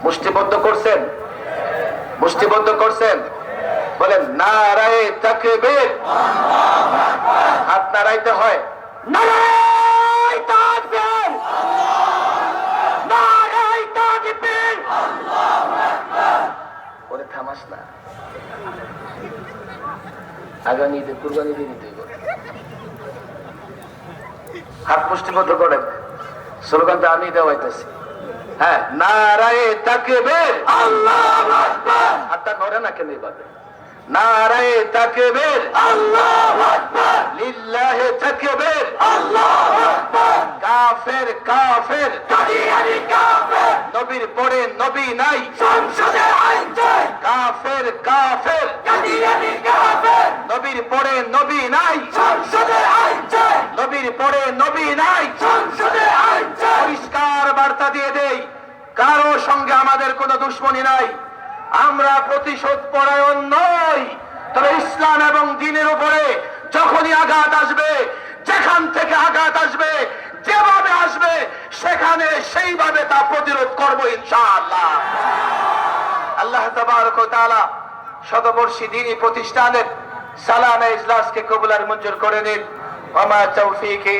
মুষ্টিবদ্ধ করছেন? মুষ্টিবদ্ধ করছেন? বলেন নারায়ে তাকবীর। হাত নাড়াইতে হয়। নারায়ে তাকবীর, নারায়ে তাকবীর। ওরে থামাস না, আগামী ঈদে কুরবানি দিয়ে দিতে হবে। হাত মুষ্টিবদ্ধ করেন, স্লোগানটা আমি দেওয়াইতেছি। হ্যাঁ, নারায়ে তাকবীর, আল্লাহু আকবার। হাতটা নড়ে না কেন এভাবে? নারায়ে তাকবীর, আল্লাহু আকবার। লিল্লাহি তাকবীর, আল্লাহু আকবার। কাফের কাফের, কাদিয়ানি কাফের। নবীর পরে নবী নাই, সংসদে আইন চাই। কাফের কাফের, কাদিয়ানি কাফের। নবীর পরে নবী নাই, সংসদে আইন চাই। নবীর পরে নবী নাই, সংসদে আইন চাই। পরিষ্কার বার্তা দিয়ে দেই, কারো সঙ্গে আমাদের কোনো দুশ্মনী নাই। আমরা প্রতিশোধ পরায়ণ নই, তবে ইসলাম এবং দ্বীনের উপরে যখনই আঘাত আসবে, যেখান থেকে আঘাত আসবে, যেভাবে আসবে, সেখানে সেইভাবে তা প্রতিরোধ করব ইনশাআল্লাহ। আল্লাহ তাবারক ওয়া তাআলা শতবর্ষী দ্বীনী প্রতিষ্ঠানের সালানা ইজলাসকে কবুল আর মঞ্জুর করে নিন। ওয়া মা তাওফীকি